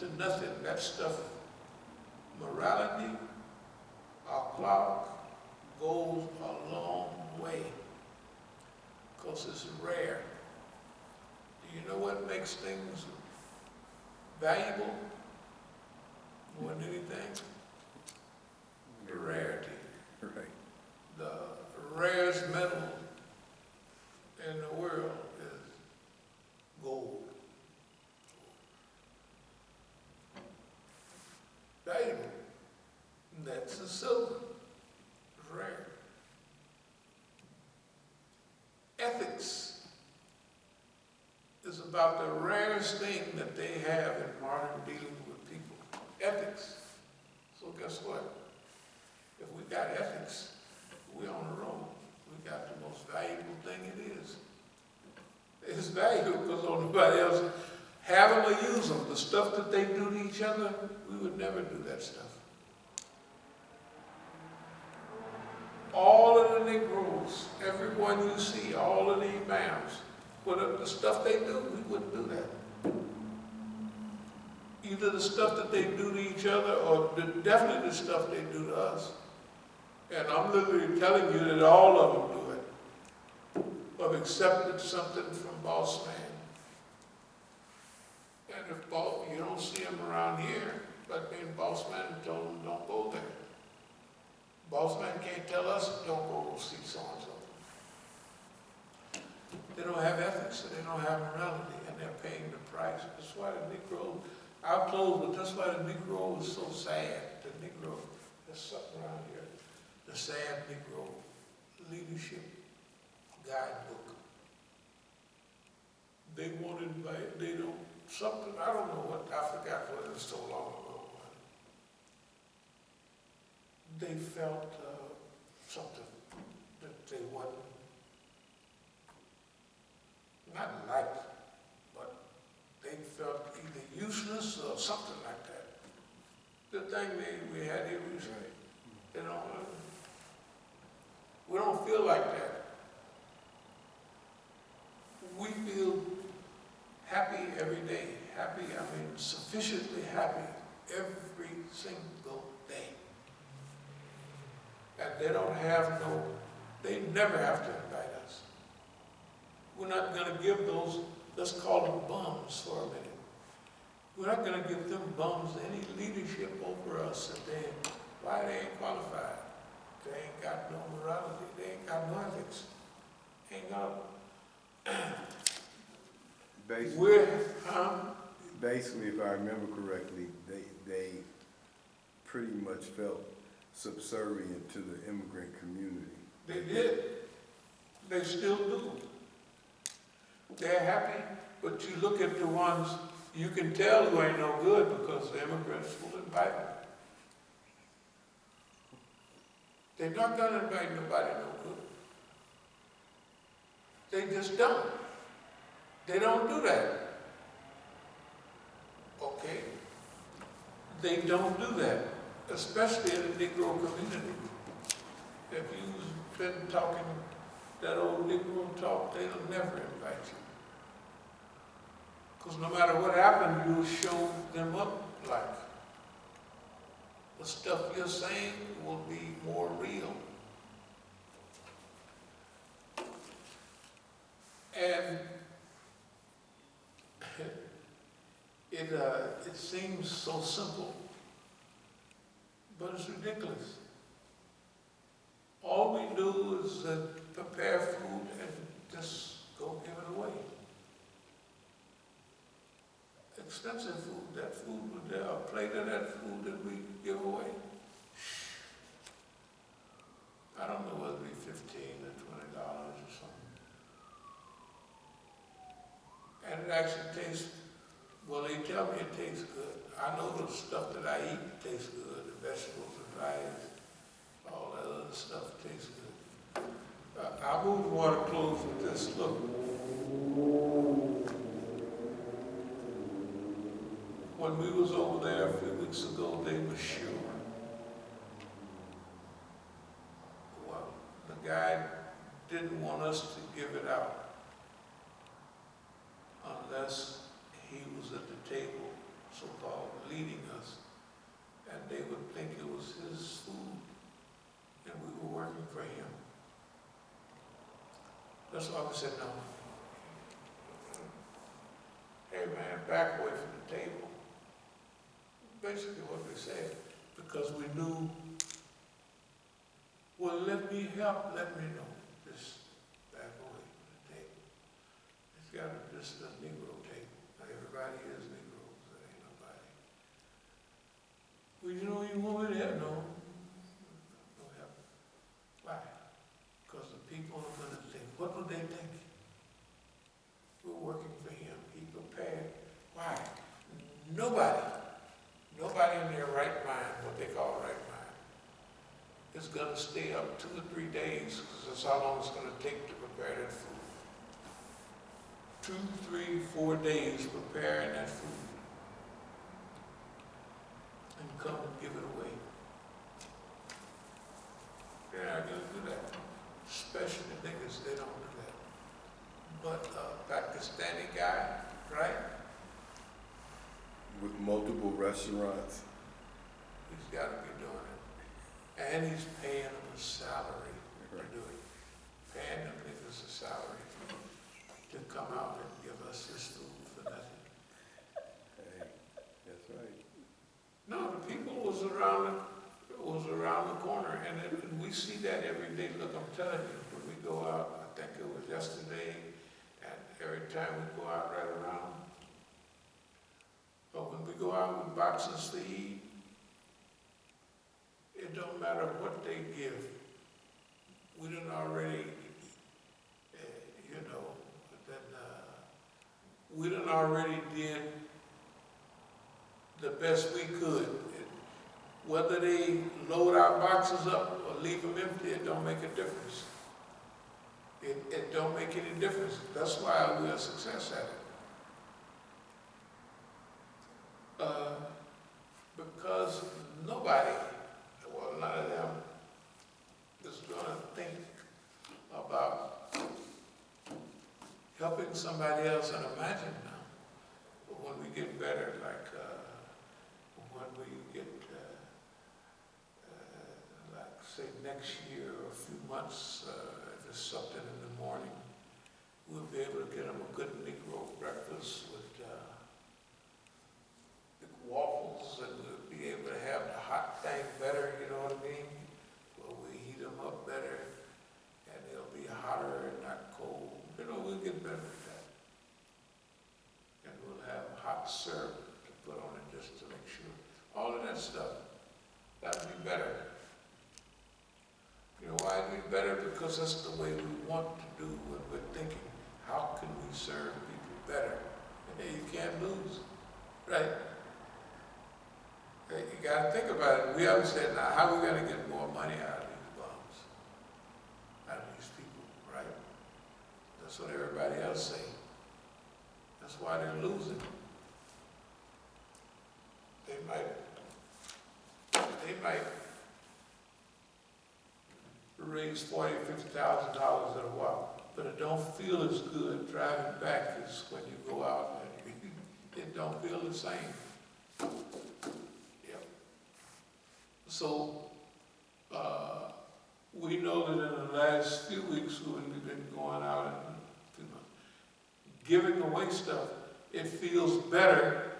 to nothing. That stuff, morality, akhlaq, goes a long way because it's rare. Do you know what makes things valuable more than anything? The rarity. Right. The rarest metal in the world is gold. Valuable. That's the silver. It's rare. Ethics is about the rarest thing that they have in modern dealing with people. Ethics. So guess what? If we got ethics, we're on the road. We got the most valuable thing it is. It's valuable because nobody else have them or use them. The stuff that they do to each other, we would never do that stuff. All of the Negroes, everyone you see, all of the Imams, the stuff they do, we wouldn't do that. Either the stuff that they do to each other or definitely the stuff they do to us. And I'm literally telling you that all of them do it. Have accepted something from boss man. And if you don't see him around here, but then boss man told him don't go there. Boss man can't tell us don't go see so-and-so. They don't have ethics, and they don't have morality, and they're paying the price. That's why the Negro, I'll close with that's why the Negro is so sad. The Negro, there's something around here. The sad Negro leadership guidebook. They wanted, they don't, something, I don't know what, I forgot what it was so long ago. They felt something that they wasn't, not liked, but they felt either useless or something like that. The thing we had here was, you know, we don't feel like that. We feel happy every day. Happy, I mean, sufficiently happy every single day. And they don't have they never have to invite us. We're not going to give those, let's call them bums for a minute. We're not going to give them bums any leadership over us why they ain't qualified. They ain't got no morality. They ain't got no ethics. Ain't got. Basically, if I remember correctly, they pretty much felt subservient to the immigrant community. They did. They still do. They're happy, but you look at the ones you can tell who ain't no good because the immigrants will invite them. They're not going to invite nobody no good. They just don't. They don't do that. Okay? They don't do that, especially in the Negro community. If you've been talking that old Negro talk, they'll never invite you. Because no matter what happened, you'll show them up like the stuff you're saying will be more real. And it seems so simple, but it's ridiculous. All we do is prepare food and just go give it away. Expensive food, that food, a plate of that food that we give away. I don't know whether it be $15 or $20 or something. And it actually tastes, well, they tell me it tastes good. I know the stuff that I eat tastes good, the vegetables, the rice, all that other stuff tastes good. I moved water close with this. Look. When we was over there a few weeks ago, they were sure. Well, the guy didn't want us to give it out unless he was at the table, so-called for him. That's why we said no. Hey man, back away from the table. Basically what we said, because we knew, well, let me help, let me know. Just back away from the table. It's got just a Negro table. Now everybody is Negroes, there ain't nobody. Well, you know, you want me to help? No. No help. Why? Because the people are gonna think, what do they think? We're working for him. He prepared. Why? Nobody in their right mind, what they call right mind, is gonna stay up 2 or 3 days, because that's how long it's gonna take to prepare that food. 2, 3, 4 days preparing that food. And come and give it away. They're not gonna do that. Especially the niggas, they don't do that. But a Pakistani guy, right? With multiple restaurants. He's got to be doing it. And he's paying them a salary to do it. Paying them niggas a salary to come out and give us this food for nothing. Hey, that's right. No, the people was around the corner, and we see that every day. Look, I'm telling you, when we go out, I think it was yesterday, and every time we go out right around, but when we go out with boxes to eat, it don't matter what they give. We done already, we done already did the best we could. Whether they load our boxes up or leave them empty, it don't make a difference. It don't make any difference. That's why we're a success at it. Because nobody, well, none of them, is going to think about helping somebody else. And imagine now, when we get better, like when we get, like say next year or a few months, if it's something in the morning, we'll be able to get them a good Negro breakfast with waffles, and we'll be able to have the hot thing better, you know what I mean? Well, we heat them up better, and they'll be hotter and not cold. You know, we'll get better at that. And we'll have hot syrup to put on it just to make sure. All of that stuff, that'll be better. You know why it'll be better? Because that's the way we want to do when we're thinking, how can we serve people better? And then you can't lose, right? You got to think about it. We always said, now, how are we going to get more money out of these bums? Out of these people, right? That's what everybody else say. That's why they're losing. They might raise $40,000 or $50,000 in a while, but it don't feel as good driving back as when you go out and it don't feel the same. So, we know that in the last few weeks when we've been going out and giving away stuff, it feels better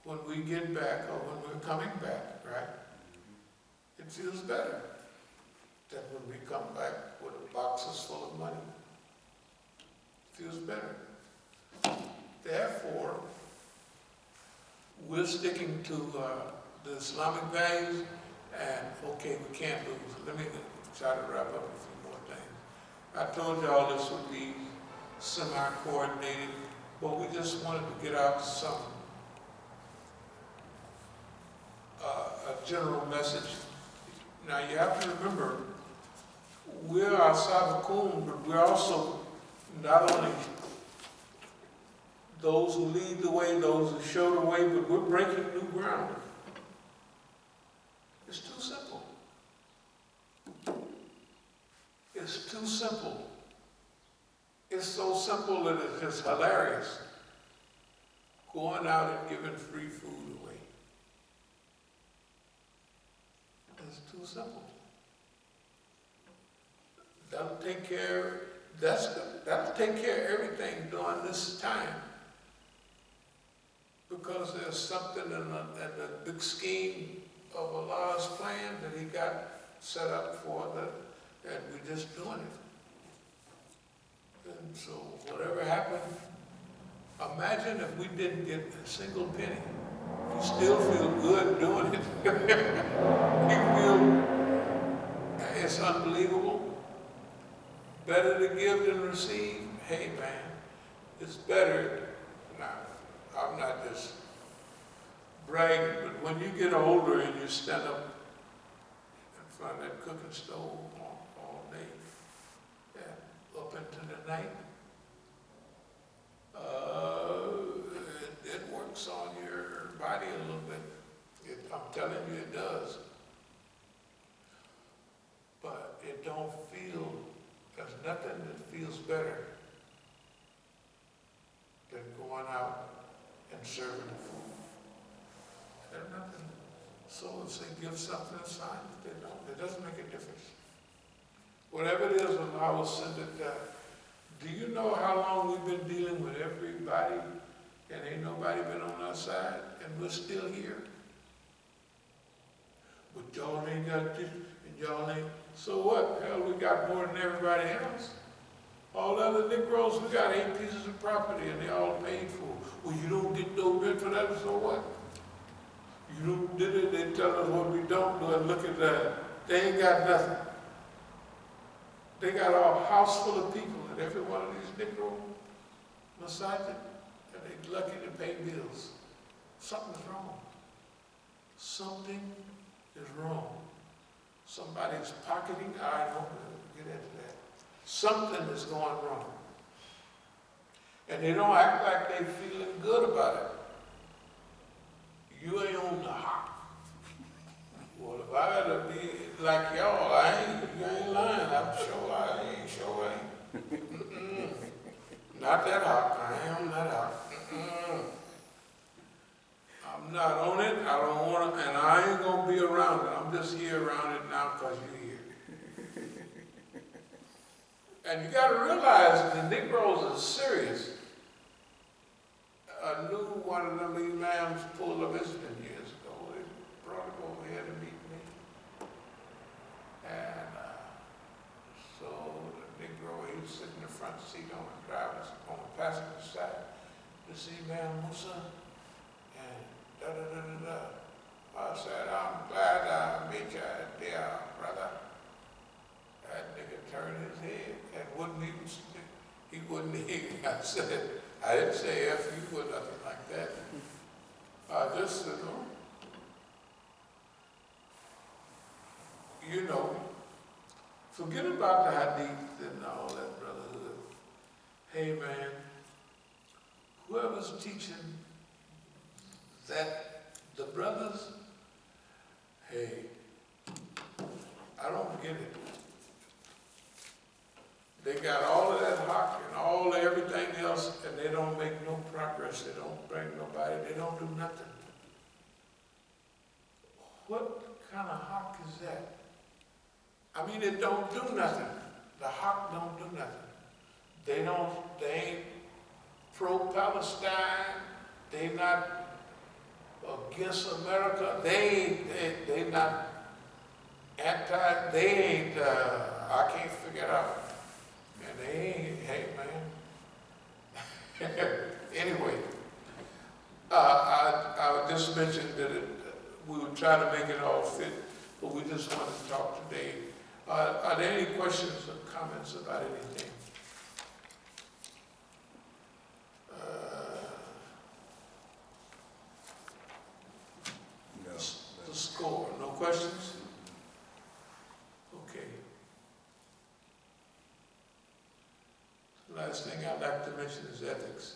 when we get back or when we're coming back, right? It feels better than when we come back with boxes full of money. It feels better. Therefore, we're sticking to the Islamic values, and okay, we can't lose. Let me try to wrap up a few more things. I told y'all this would be semi-coordinated, but we just wanted to get out some a general message. Now you have to remember, we're As-Sabiqun, but we're also not only those who lead the way, those who show the way, but we're breaking new ground. It's too simple. It's too simple. It's so simple that it's just hilarious. Going out and giving free food away. It's too simple. That'll take care, that'll take care of everything during this time. Because there's something in the big scheme of Allah's plan that he got set up for that, and we're just doing it. And so whatever happened, imagine if we didn't get a single penny. You still feel good doing it. You feel, it's unbelievable. Better to give than receive. Hey man, it's better. Now, I'm not just bragging, but when you get older and you stand up in front of that cooking stove all day, yeah, up into the night, it works on your body a little bit. I'm telling you, it does. But it don't feel, there's nothing that feels better than going out and serving food. There's nothing. So if they give something aside, if they don't, it doesn't make a difference. Whatever it is, I will send it down. Do you know how long we've been dealing with everybody and ain't nobody been on our side and we're still here? But y'all ain't got this and y'all ain't. So what? Hell, we got more than everybody else. All the other Negroes, we got 8 pieces of property and they all paid for. Well, you don't get no rent for that, so what? You don't did it, they tell us what we don't do, and look at that. They ain't got nothing. They got a house full of people in every one of these Negro Masjid, and they lucky to pay bills. Something's wrong. Something is wrong. Somebody's pocketing, I don't get into that. Something is going wrong. And they don't act like they're feeling good about it. You ain't on the hot. Well, if I gotta be like y'all, you ain't lying. I'm sure I ain't, sure ain't. Not that hot, I ain't on that hot. I'm not on it, I don't want it, and I ain't gonna be around it. I'm just here around it now because you're here. And you gotta realize the Negroes are serious. I knew one of them Imams pulled a visiting years ago. They brought him over here to meet me. And so the Negro, he was sitting in the front seat on the passenger side. This Imam Musa, and da-da-da-da-da. I said, I'm glad I met you there, brother. That nigga turned his head and wouldn't even speak. He wouldn't even, I said, I didn't say F you or nothing like that. I just said, oh, you know, forget about the hadith and all that brotherhood. Hey man, whoever's teaching that the brothers, hey, I don't get it. They got all of that hock and all everything else, and they don't make no progress. They don't bring nobody. They don't do nothing. What kind of hock is that? I mean, it don't do nothing. The hock don't do nothing. They ain't pro-Palestine. They not against America. They not anti, they ain't, I can't figure it out. And they ain't, hey man. Anyway, I just mentioned that we would try to make it all fit, but we just wanted to talk today. Are there any questions or comments about anything? No. The score, no questions? Okay. Last thing I'd like to mention is ethics.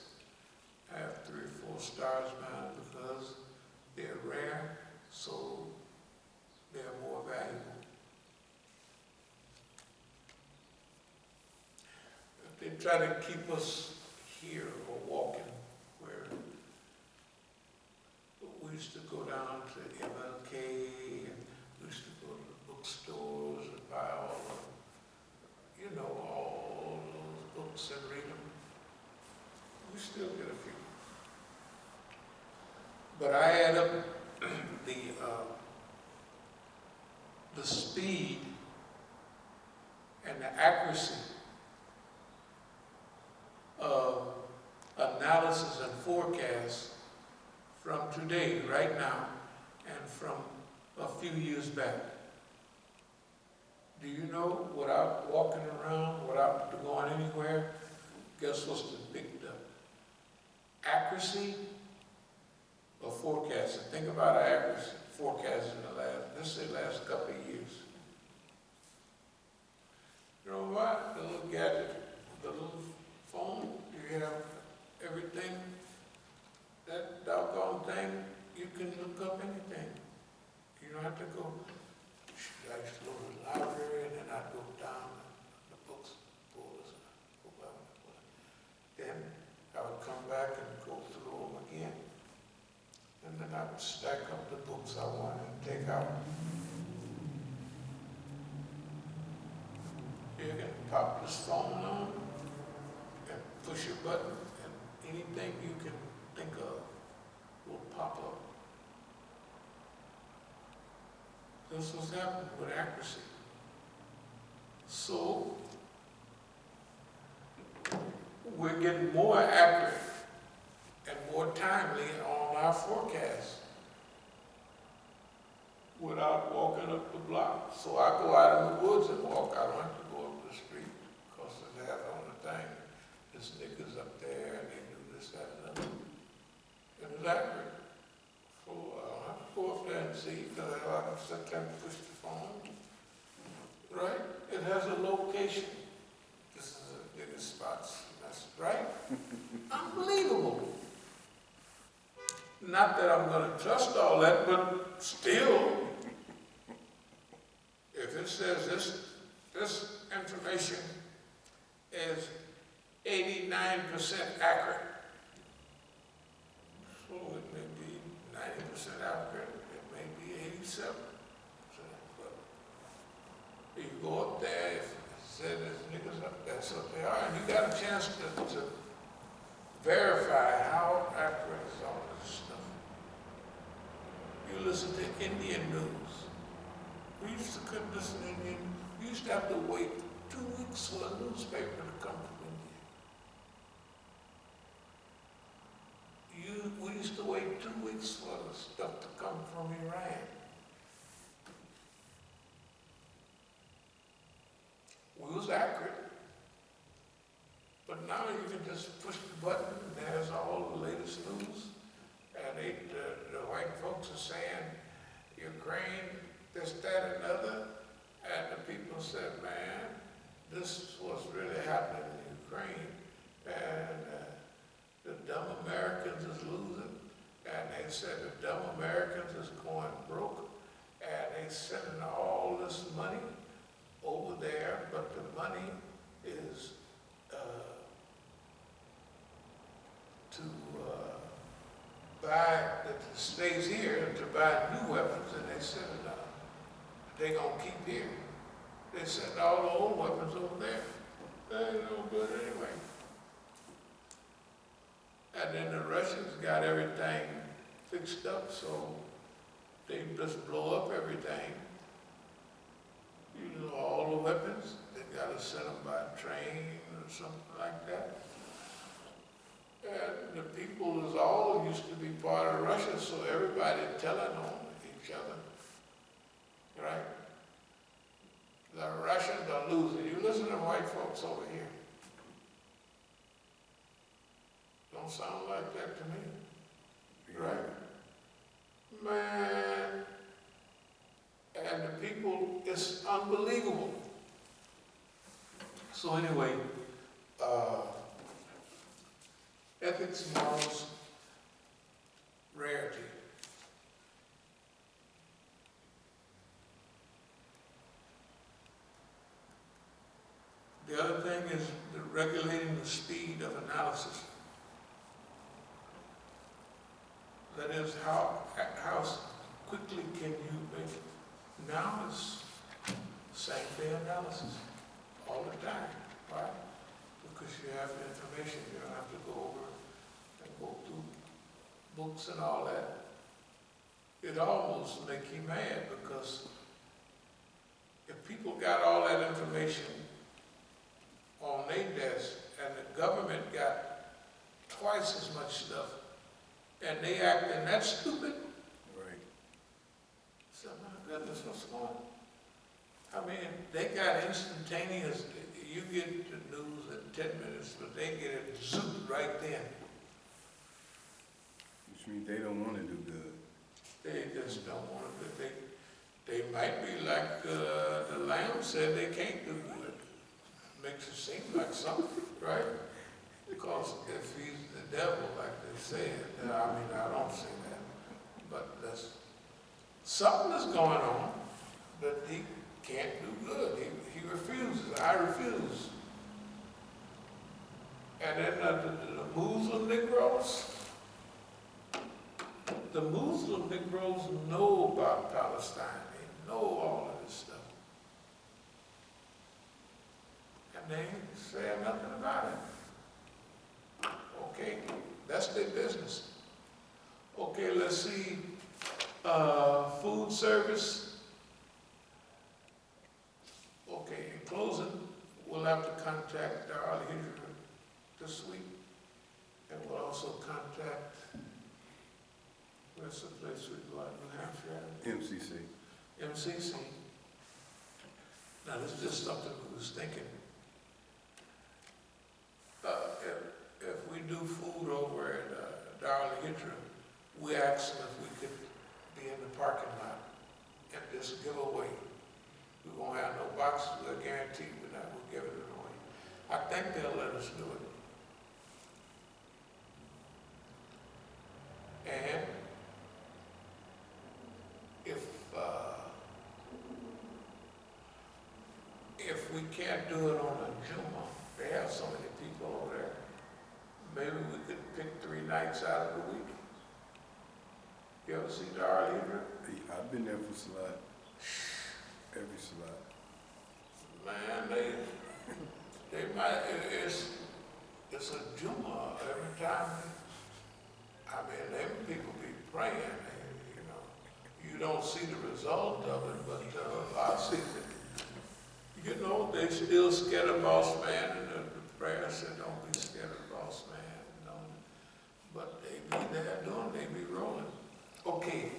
I have 3 or 4 stars now because they're rare, so they're more valuable. If they try to keep us here or walking where we used to go down to MLK and we used to go to the bookstores and buy all the, books and read them. We still get a few. But I add up the speed and the accuracy of analysis and forecasts from today, right now, and from a few years back. Do you know, without walking around, without going anywhere, guess what's the big accuracy of forecasting? Think about accuracy forecasting in the last couple of years. You know what? The little gadget, the little phone, you have everything. That doggone thing, you can look up anything. You don't have to go. I used to go to the library and then I'd go down the books, then I would come back and go through them again. And then I would stack up the books I wanted to take out. You can pop this phone on and push a button and anything you can think of will pop up. That's what's happening with accuracy. So, we're getting more accurate and more timely on our forecasts without walking up the block. So I go out in the woods and walk. I don't have to go up the street because they have on the thing. There's niggas up there and they do this, that, and that. And it's accurate. So I don't have to go up there and see because I have to sit there and push the phone. Right? It has a location. This is the biggest spots. That's right. Unbelievable. Not that I'm going to trust all that, but still, if it says this information is 89% accurate, so it may be 90% accurate, it may be 87%. But you go up there, if it says there's niggas up there, so they are, and you got a chance to verify how accurate is all this stuff. You listen to Indian news. We used to couldn't listen to Indian. We used to have to wait 2 weeks for a newspaper to come from India. We used to wait 2 weeks for the stuff to come from Iran. We was accurate. But now you can just push the button and there's all the latest news. And the white folks are saying, Ukraine, this, that, and other. And the people said, man, this is what's really happening in Ukraine. And the dumb Americans is losing. And they said the dumb Americans is going broke. And they sending all this money over there, but the money is to buy, that stays here to buy new weapons, and they said they gonna keep here. They sent all the old weapons over there. They ain't no good anyway. And then the Russians got everything fixed up, so they just blow up everything. You know, all the weapons, they gotta send them by train or something like that. And the people is all used to be part of Russia, so everybody telling on each other, right? The Russians are losing. You listen to white folks over here. Don't sound like that to me, right? Man, and the people, it's unbelievable. So anyway, ethics, morals, rarity. The other thing is regulating the speed of analysis. That is, how quickly can you make it? Now it's same-day analysis all the time, right? because you have the information, you don't have to go over and go through books and all that. It almost make you mad, because if people got all that information on their desk, and the government got twice as much stuff, and they acting that stupid, Right. so my goodness, what's going on? I mean, they got instantaneous, you get the news in 10 minutes, but they get it zoop right then. Which means they don't wanna do good. They just don't want to, they might be like, the Lamb said, they can't do good. Makes it seem like something, right? Because if he's the devil, like they said, I mean, I don't say that, but that's, something is going on that he can't do good. He refuses, I refuse. And then the Muslim Negroes, the Muslim Negroes know about Palestine. They know all of this stuff. And they ain't saying nothing about it. Okay, that's their business. Okay, let's see, food service. Okay, in closing, we'll have to contact our Al-Hijra this week, and we'll also contact, where's the place we go out in New Hampshire? MCC. MCC. Now, this is just something we was thinking. If we do food over at Darla Hitra, we asked them if we could be in the parking lot and just give away. We won't have no boxes, we'll guarantee we're not gonna give it away. I think they'll let us do it. And if we can't do it on a Juma, they have so many people over there, maybe we could pick 3 nights out of the week. You ever see Darla Hitra? I've been there for Salat. Every Salat. Man, they might, it's a Juma every time. I mean, them people be praying, you know. You don't see the result of it, but I see it. You know, they still scared of boss man, and the prayer said, don't be scared of boss man, you know. But they be there doing, they be rolling. Okay,